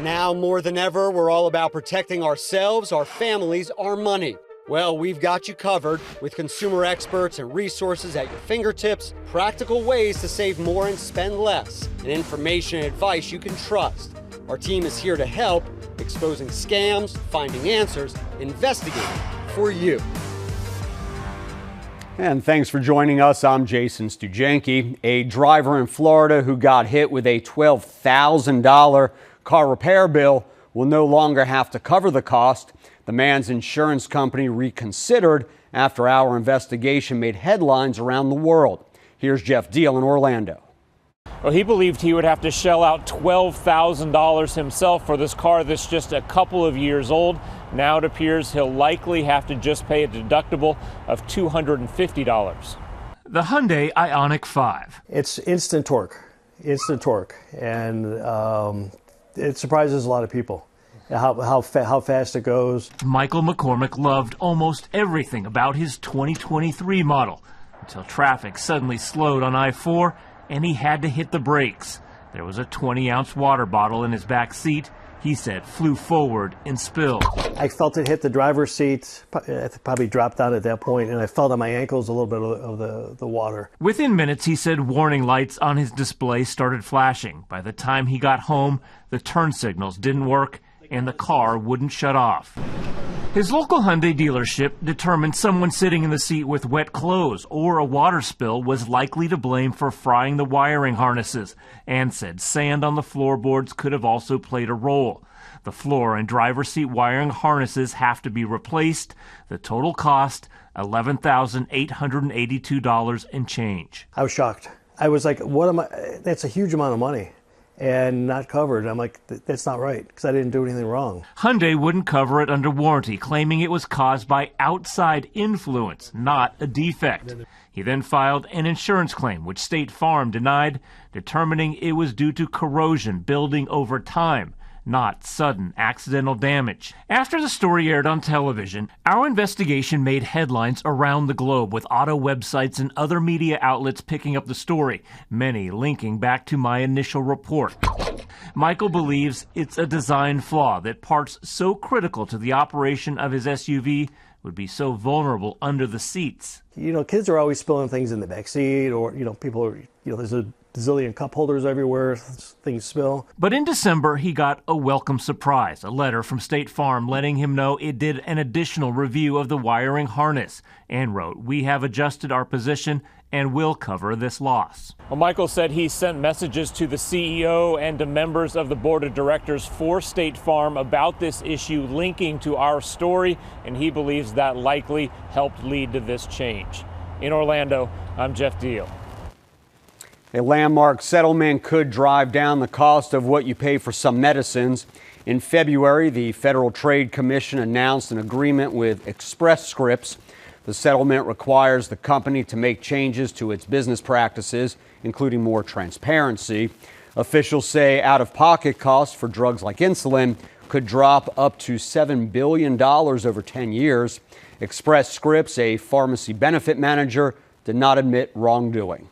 Now more than ever, we're all about protecting ourselves, our families, our money. Well, we've got you covered with consumer experts and resources at your fingertips, practical ways to save more and spend less, and information and advice you can trust. Our team is here to help, exposing scams, finding answers, investigating for you. And thanks for joining us. I'm Jason Stoogenke. A driver in Florida who got hit with a $12,000 car repair bill will no longer have to cover the cost. The man's insurance company reconsidered after our investigation made headlines around the world. Here's Jeff Deal in Orlando. Well, he believed he would have to shell out $12,000 himself for this car that's just a couple of years old. Now it appears he'll likely have to just pay a deductible of $250. The Hyundai Ioniq 5. It's instant torque, and it surprises a lot of people. How fast it goes. Michael McCormick loved almost everything about his 2023 model until traffic suddenly slowed on I-4 and he had to hit the brakes. There was a 20-ounce water bottle in his back seat. He said flew forward and spilled. I felt it hit the driver's seat. It probably dropped down at that point, and I felt on my ankles a little bit of the water. Within minutes, he said warning lights on his display started flashing. By the time he got home, the turn signals didn't work and the car wouldn't shut off. His local Hyundai dealership determined someone sitting in the seat with wet clothes or a water spill was likely to blame for frying the wiring harnesses, and said sand on the floorboards could have also played a role. The floor and driver's seat wiring harnesses have to be replaced. The total cost, $11,882 and change. I was shocked. I was like, what am I? That's a huge amount of money. And not covered. I'm like, that's not right, because I didn't do anything wrong. Hyundai wouldn't cover it under warranty, claiming it was caused by outside influence, not a defect. He then filed an insurance claim, which State Farm denied, determining it was due to corrosion building over time, not sudden accidental damage. After the story aired on television, our investigation made headlines around the globe, with auto websites and other media outlets picking up the story, many linking back to my initial report. Michael believes it's a design flaw that parts so critical to the operation of his SUV would be so vulnerable under the seats. You know, kids are always spilling things in the back seat, or, people are, there's a zillion cup holders everywhere, things spill. But in December, he got a welcome surprise, a letter from State Farm letting him know it did an additional review of the wiring harness and wrote, "We have adjusted our position and will cover this loss." Well, Michael said he sent messages to the CEO and to members of the board of directors for State Farm about this issue linking to our story, and he believes that likely helped lead to this change. In Orlando, I'm Jeff Deal. A landmark settlement could drive down the cost of what you pay for some medicines. In February, the Federal Trade Commission announced an agreement with Express Scripts. The settlement requires the company to make changes to its business practices, including more transparency. Officials say out-of-pocket costs for drugs like insulin could drop up to $7 billion over 10 years. Express Scripts, a pharmacy benefit manager, did not admit wrongdoing.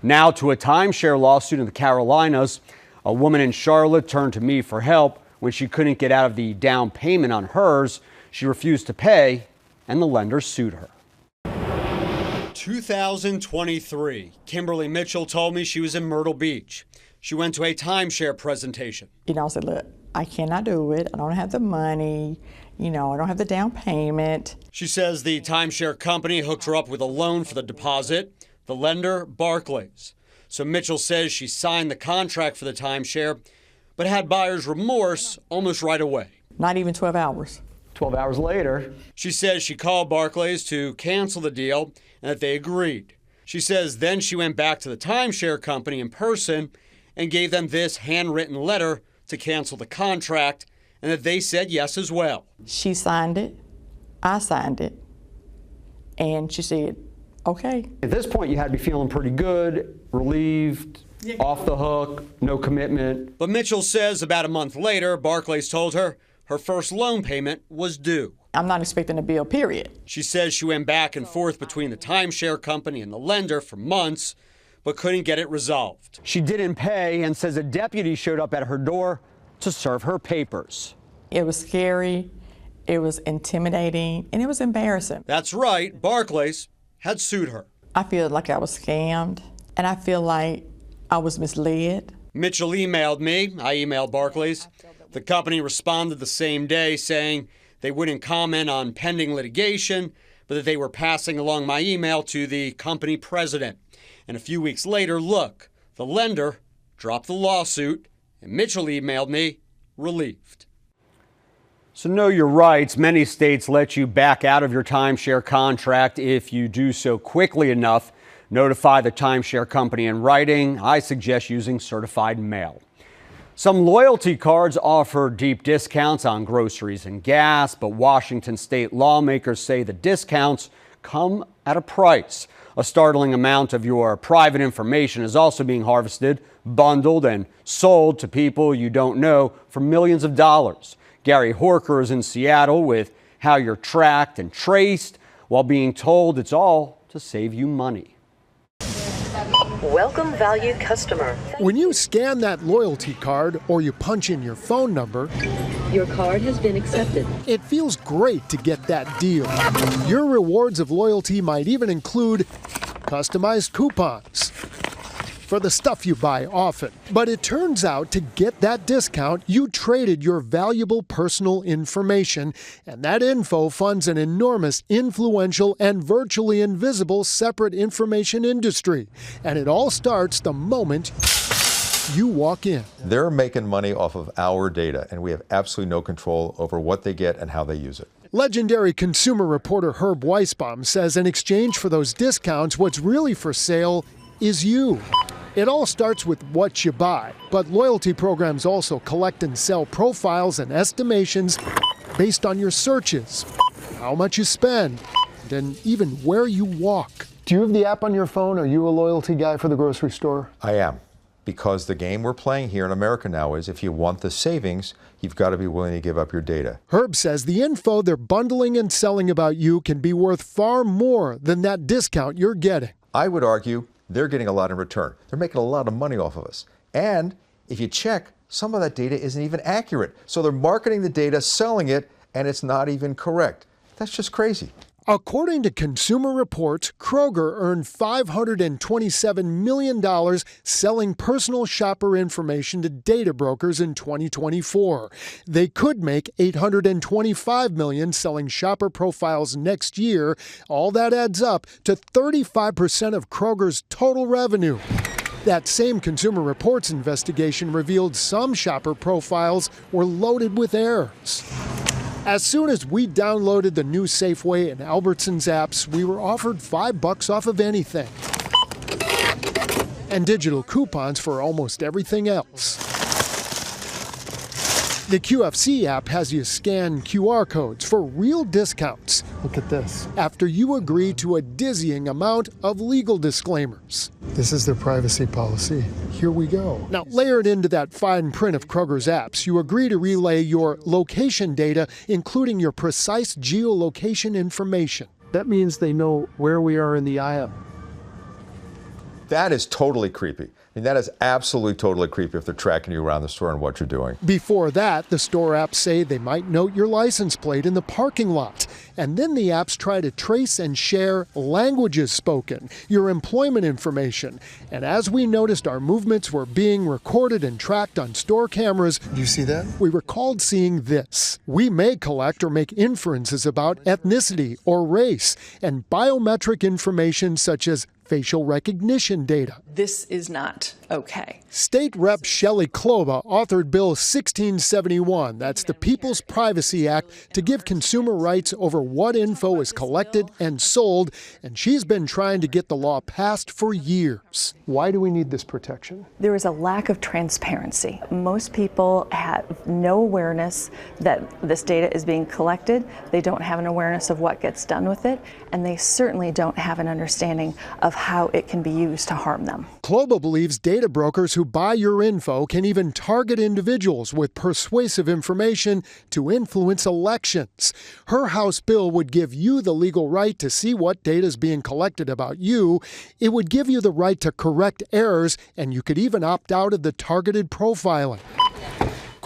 Now to a timeshare lawsuit in the Carolinas. A woman in Charlotte turned to me for help when she couldn't get out of the down payment on hers. She refused to pay, and the lender sued her. 2023. Kimberly Mitchell told me she was in Myrtle Beach. She went to a timeshare presentation. I said, look, I cannot do it. I don't have the money. I don't have the down payment. She says the timeshare company hooked her up with a loan for the deposit. The lender, Barclays. So Mitchell says she signed the contract for the timeshare, but had buyer's remorse almost right away. Not even 12 hours. 12 hours later, she says she called Barclays to cancel the deal and that they agreed. She says then she went back to the timeshare company in person and gave them this handwritten letter to cancel the contract, and that they said yes as well. She signed it, I signed it, and she said, okay. At this point, you had to be feeling pretty good, relieved, off the hook, no commitment. But Mitchell says about a month later, Barclays told her her first loan payment was due. I'm not expecting a bill, period. She says she went back and forth between the timeshare company and the lender for months, but couldn't get it resolved. She didn't pay and says a deputy showed up at her door to serve her papers. It was scary, it was intimidating, and it was embarrassing. That's right, Barclays had sued her. I feel like I was scammed, and I feel like I was misled. Mitchell emailed me. I emailed Barclays. The company responded the same day saying they wouldn't comment on pending litigation, but that they were passing along my email to the company president. And a few weeks later, look, the lender dropped the lawsuit, and Mitchell emailed me relieved. So know your rights. Many states let you back out of your timeshare contract if you do so quickly enough. Notify the timeshare company in writing. I suggest using certified mail. Some loyalty cards offer deep discounts on groceries and gas, but Washington state lawmakers say the discounts come at a price. A startling amount of your private information is also being harvested, bundled, and sold to people you don't know for millions of dollars. Gary Horker is in Seattle with how you're tracked and traced while being told it's all to save you money. Welcome, valued customer. When you scan that loyalty card or you punch in your phone number, Your card has been accepted. it feels great to get that deal. Your rewards of loyalty might even include customized coupons for the stuff you buy often. But it turns out to get that discount, you traded your valuable personal information, and that info funds an enormous, influential, and virtually invisible separate information industry. And it all starts the moment you walk in. They're making money off of our data, and we have absolutely no control over what they get and how they use it. Legendary consumer reporter Herb Weisbaum says in exchange for those discounts, what's really for sale is you. It all starts with what you buy, but loyalty programs also collect and sell profiles and estimations based on your searches, how much you spend, and even where you walk. Do you have the app on your phone? Are you a loyalty guy for the grocery store? I am, because the game we're playing here in America now is if you want the savings, you've got to be willing to give up your data. Herb says the info they're bundling and selling about you can be worth far more than that discount you're getting. I would argue they're getting a lot in return. They're making a lot of money off of us. And if you check, some of that data isn't even accurate. So they're marketing the data, selling it, and it's not even correct. That's just crazy. According to Consumer Reports, Kroger earned $527 million selling personal shopper information to data brokers in 2024. They could make $825 million selling shopper profiles next year. All that adds up to 35% of Kroger's total revenue. That same Consumer Reports investigation revealed some shopper profiles were loaded with errors. As soon as we downloaded the new Safeway and Albertsons apps, we were offered $5 off of anything, and digital coupons for almost everything else. The QFC app has you scan QR codes for real discounts. Look at this. After you agree to a dizzying amount of legal disclaimers. This is their privacy policy. Here we go. Now, layered into that fine print of Kroger's apps, you agree to relay your location data, including your precise geolocation information. That means they know where we are in the aisle. That is totally creepy. I mean, that is absolutely totally creepy if they're tracking you around the store and what you're doing. Before that, the store apps say they might note your license plate in the parking lot. And then the apps try to trace and share languages spoken, your employment information. And as we noticed our movements were being recorded and tracked on store cameras, Do you see that? we recalled seeing this. We may collect or make inferences about ethnicity or race and biometric information such as facial recognition data. This is not okay. State Rep. Shelley Kloba authored Bill 1671, that's the People's Privacy Act, to give consumer rights over what info is collected and sold, and she's been trying to get the law passed for years. Why do we need this protection? There is a lack of transparency. Most people have no awareness that this data is being collected. They don't have an awareness of what gets done with it, and they certainly don't have an understanding of how it can be used to harm them. Kloba believes data brokers who buy your info can even target individuals with persuasive information to influence elections. Her House bill would give you the legal right to see what data is being collected about you. It would give you the right to correct errors, and you could even opt out of the targeted profiling.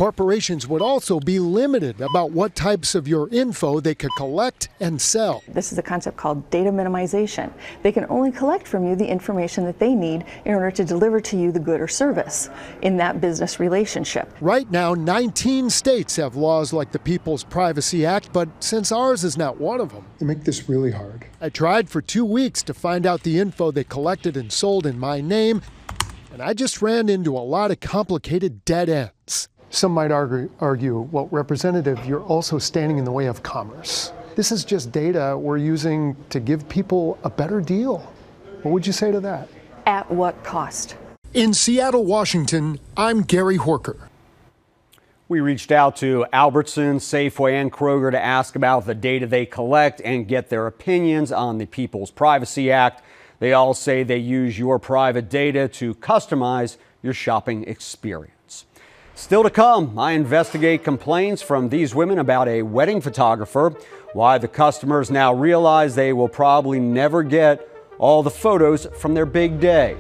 Corporations would also be limited about what types of your info they could collect and sell. This is a concept called data minimization. They can only collect from you the information that they need in order to deliver to you the good or service in that business relationship. Right now, 19 states have laws like the People's Privacy Act, but since ours is not one of them, They make this really hard. I tried for 2 weeks to find out the info they collected and sold in my name, and I just ran into a lot of complicated dead ends. Some might argue, well, Representative, you're also standing in the way of commerce. This is just data we're using to give people a better deal. What would you say to that? At what cost? In Seattle, Washington, I'm Gary Horker. We reached out to Albertsons, Safeway, and Kroger to ask about the data they collect and get their opinions on the People's Privacy Act. They all say they use your private data to customize your shopping experience. Still to come, I investigate complaints from these women about a wedding photographer, why the customers now realize they will probably never get all the photos from their big day.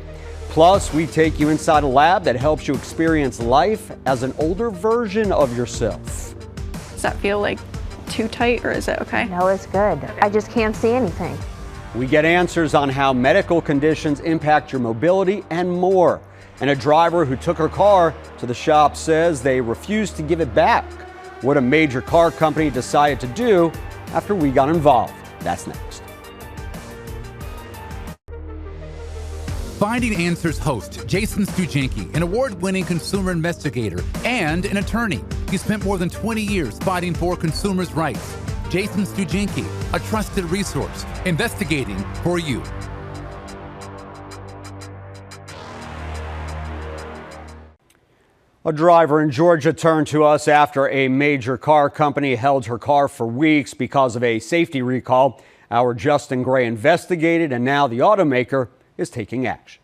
Plus, we take you inside a lab that helps you experience life as an older version of yourself. Does that feel like too tight or is it okay? No, it's good. I just can't see anything. We get answers on how medical conditions impact your mobility and more. And a driver who took her car to the shop says they refused to give it back. What a major car company decided to do after we got involved. That's next. Finding Answers host Jason Stoogenke, an award-winning consumer investigator and an attorney. He spent more than 20 years fighting for consumers' rights. Jason Stoogenke, a trusted resource, investigating for you. A driver in Georgia turned to us after a major car company held her car for weeks because of a safety recall. Our Justin Gray investigated, and now the automaker is taking action.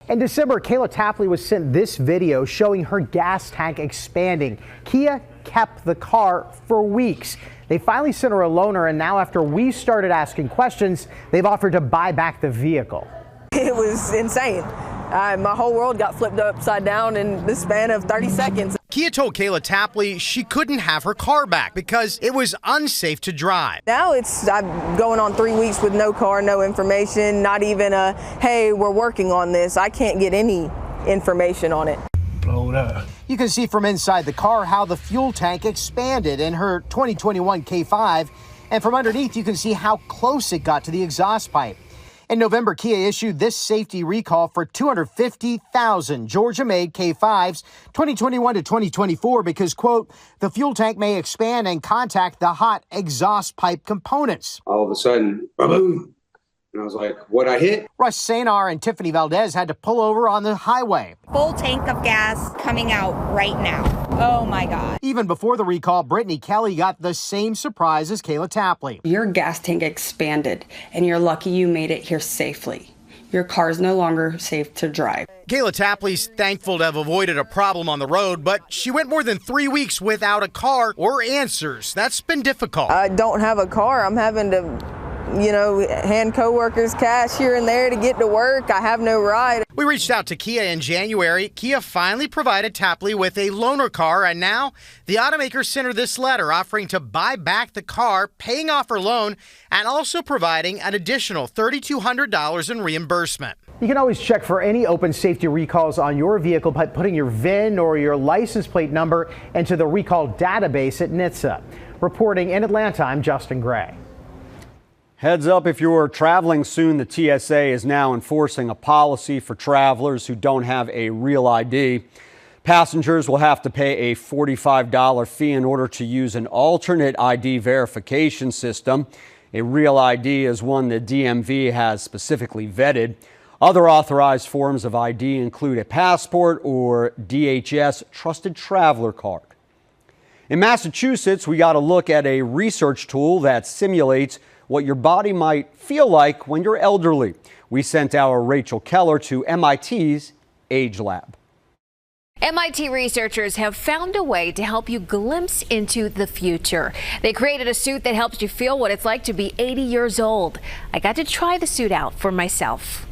In December, Kayla Tapley was sent this video showing her gas tank expanding. Kia kept the car for weeks. They finally sent her a loaner, and now after we started asking questions, they've offered to buy back the vehicle. It was insane. My whole world got flipped upside down in the span of 30 seconds. Kia told Kayla Tapley she couldn't have her car back because it was unsafe to drive. Now I'm going on 3 weeks with no car, no information, not even a, hey, we're working on this. I can't get any information on it. Blow it up. You can see from inside the car how the fuel tank expanded in her 2021 K5, and from underneath you can see how close it got to the exhaust pipe. In November, Kia issued this safety recall for 250,000 Georgia-made K5s 2021 to 2024 because, quote, the fuel tank may expand and contact the hot exhaust pipe components. All of a sudden, boom, and I was like, what I hit? Russ Sanar and Tiffany Valdez had to pull over on the highway. Full tank of gas coming out right now. Oh my God. Even before the recall, Brittany Kelly got the same surprise as Kayla Tapley. Your gas tank expanded, and you're lucky you made it here safely. Your car is no longer safe to drive. Kayla Tapley's thankful to have avoided a problem on the road, but she went more than 3 weeks without a car or answers. That's been difficult. I don't have a car. I'm having to, hand coworkers cash here and there to get to work. I have no ride. We reached out to Kia in January. Kia finally provided Tapley with a loaner car, and now the automaker sent her this letter offering to buy back the car, paying off her loan, and also providing an additional $3,200 in reimbursement. You can always check for any open safety recalls on your vehicle by putting your VIN or your license plate number into the recall database at NHTSA. Reporting in Atlanta, I'm Justin Gray. Heads up, if you're traveling soon, the TSA is now enforcing a policy for travelers who don't have a real ID. Passengers will have to pay a $45 fee in order to use an alternate ID verification system. A real ID is one the DMV has specifically vetted. Other authorized forms of ID include a passport or DHS Trusted Traveler Card. In Massachusetts, we got a look at a research tool that simulates what your body might feel like when you're elderly. We sent our Rachel Keller to MIT's Age Lab. MIT researchers have found a way to help you glimpse into the future. They created a suit that helps you feel what it's like to be 80 years old. I got to try the suit out for myself.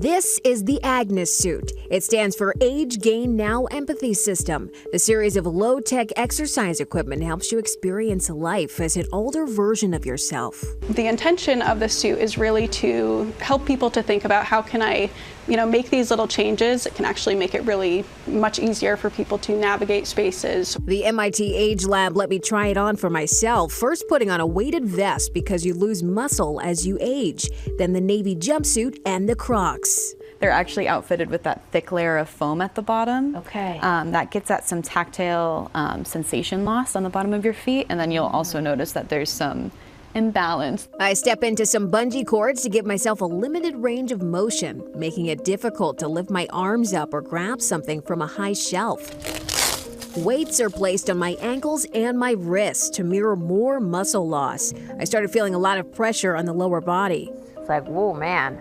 This is the Agnes suit. It stands for Age Gain Now Empathy System. The series of low-tech exercise equipment helps you experience life as an older version of yourself. The intention of the suit is really to help people to think about how can I, make these little changes. It can actually make it really much easier for people to navigate spaces. The MIT Age Lab let me try it on for myself, first putting on a weighted vest because you lose muscle as you age, then the navy jumpsuit and the Crocs. They're actually outfitted with that thick layer of foam at the bottom. Okay. That gets at some tactile sensation loss on the bottom of your feet, and then you'll also notice that there's some imbalance. I step into some bungee cords to give myself a limited range of motion, making it difficult to lift my arms up or grab something from a high shelf. Weights are placed on my ankles and my wrists to mirror more muscle loss. I started feeling a lot of pressure on the lower body. It's like, whoa, man,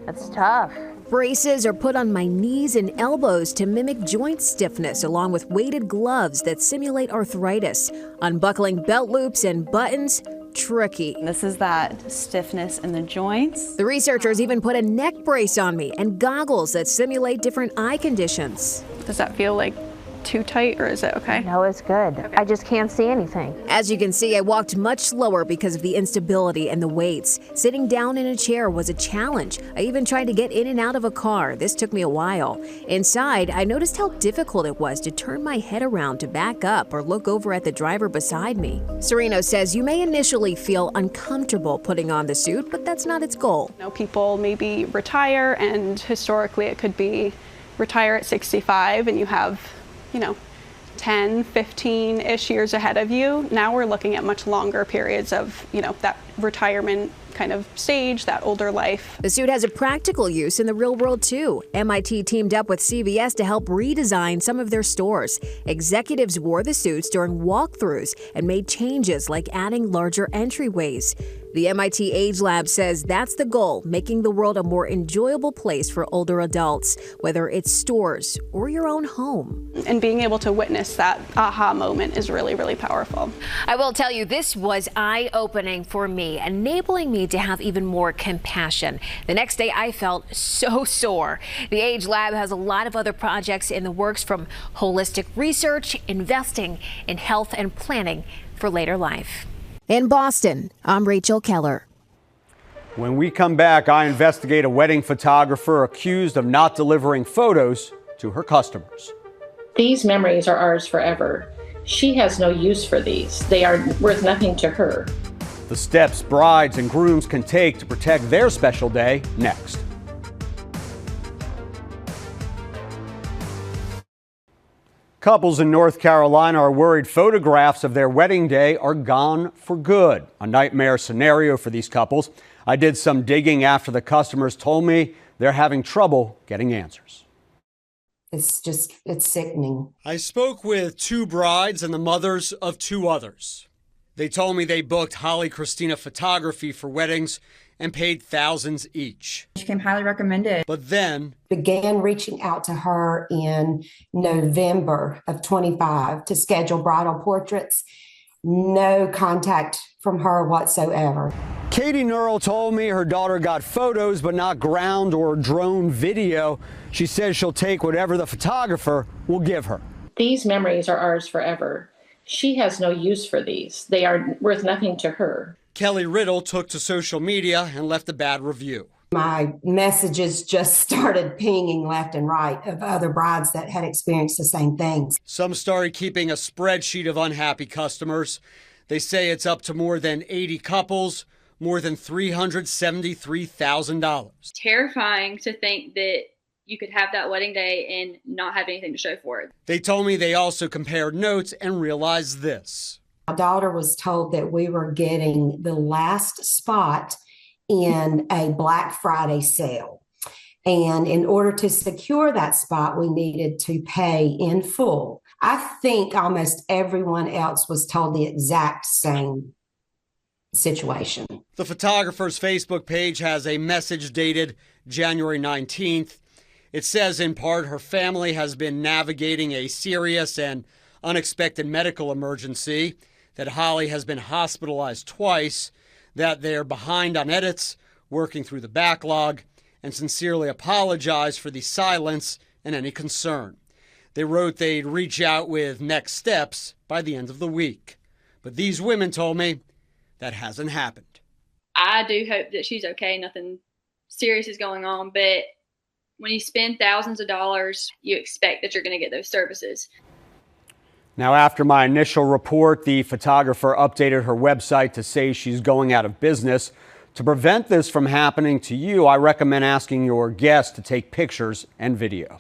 that's tough. Braces are put on my knees and elbows to mimic joint stiffness, along with weighted gloves that simulate arthritis. Unbuckling belt loops and buttons, tricky. This is that stiffness in the joints. The researchers even put a neck brace on me and goggles that simulate different eye conditions. Does that feel like too tight, or is it okay? No, it's good. Okay. I just can't see anything. As you can see, I walked much slower because of the instability and the weights. Sitting down in a chair was a challenge. I even tried to get in and out of a car. This took me a while. Inside, I noticed how difficult it was to turn my head around to back up or look over at the driver beside me. Sereno says you may initially feel uncomfortable putting on the suit, but that's not its goal. People maybe retire, and historically it could be retire at 65 and you have 10, 15-ish years ahead of you. Now we're looking at much longer periods of, that retirement kind of stage, that older life. The suit has a practical use in the real world too. MIT teamed up with CVS to help redesign some of their stores. Executives wore the suits during walkthroughs and made changes like adding larger entryways. The MIT Age Lab says that's the goal, making the world a more enjoyable place for older adults, whether it's stores or your own home. And being able to witness that aha moment is really, really powerful. I will tell you, this was eye-opening for me, enabling me to have even more compassion. The next day, I felt so sore. The Age Lab has a lot of other projects in the works, from holistic research, investing in health and planning for later life. In Boston, I'm Rachel Keller. When we come back, I investigate a wedding photographer accused of not delivering photos to her customers. These memories are ours forever. She has no use for these. They are worth nothing to her. The steps brides and grooms can take to protect their special day, next. Couples in North Carolina are worried photographs of their wedding day are gone for good. A nightmare scenario for these couples. I did some digging after the customers told me they're having trouble getting answers. It's sickening. I spoke with two brides and the mothers of two others. They told me they booked Holly Christina Photography for weddings and paid thousands each. She came highly recommended. But then began reaching out to her in November of 25 to schedule bridal portraits. No contact from her whatsoever. Katie Nurl told me her daughter got photos, but not ground or drone video. She says she'll take whatever the photographer will give her. These memories are ours forever. She has no use for these. They are worth nothing to her. Kelly Riddle took to social media and left a bad review. My messages just started pinging left and right of other brides that had experienced the same things. Some started keeping a spreadsheet of unhappy customers. They say it's up to more than 80 couples, more than $373,000. Terrifying to think that you could have that wedding day and not have anything to show for it. They told me they also compared notes and realized this. My daughter was told that we were getting the last spot in a Black Friday sale. And in order to secure that spot, we needed to pay in full. I think almost everyone else was told the exact same situation. The photographer's Facebook page has a message dated January 19th. It says in part her family has been navigating a serious and unexpected medical emergency, that Holly has been hospitalized twice, that they're behind on edits, working through the backlog, and sincerely apologized for the silence and any concern. They wrote they'd reach out with next steps by the end of the week. But these women told me that hasn't happened. I do hope that she's okay, nothing serious is going on, but when you spend thousands of dollars, you expect that you're going to get those services. Now, after my initial report, the photographer updated her website to say she's going out of business. To prevent this from happening to you, I recommend asking your guests to take pictures and video.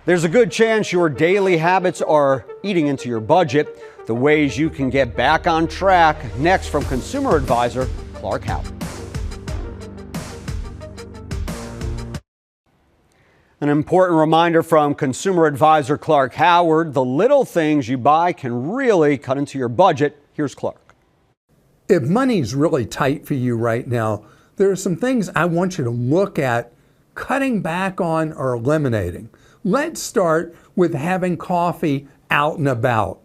There's a good chance your daily habits are eating into your budget. The ways you can get back on track, next from consumer advisor Clark Howard. An important reminder from consumer advisor Clark Howard: the little things you buy can really cut into your budget. Here's Clark. If money's really tight for you right now, there are some things I want you to look at cutting back on or eliminating. Let's start with having coffee out and about.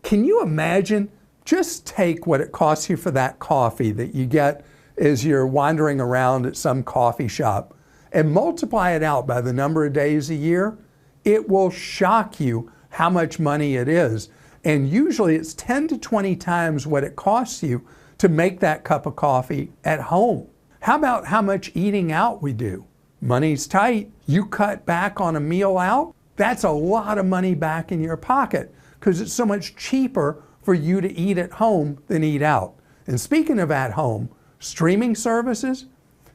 Can you imagine? Just take what it costs you for that coffee that you get as you're wandering around at some coffee shop and multiply it out by the number of days a year. It will shock you how much money it is. And usually it's 10 to 20 times what it costs you to make that cup of coffee at home. How about how much eating out we do? Money's tight. You cut back on a meal out, that's a lot of money back in your pocket because it's so much cheaper for you to eat at home than eat out. And speaking of at home, streaming services,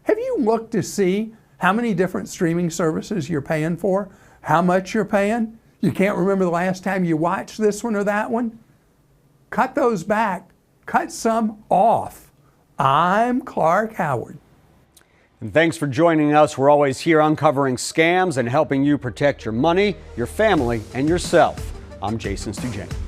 have you looked to see how many different streaming services you're paying for? How much you're paying? You can't remember the last time you watched this one or that one? Cut those back. Cut some off. I'm Clark Howard. And thanks for joining us. We're always here uncovering scams and helping you protect your money, your family, and yourself. I'm Jason Stoogenke.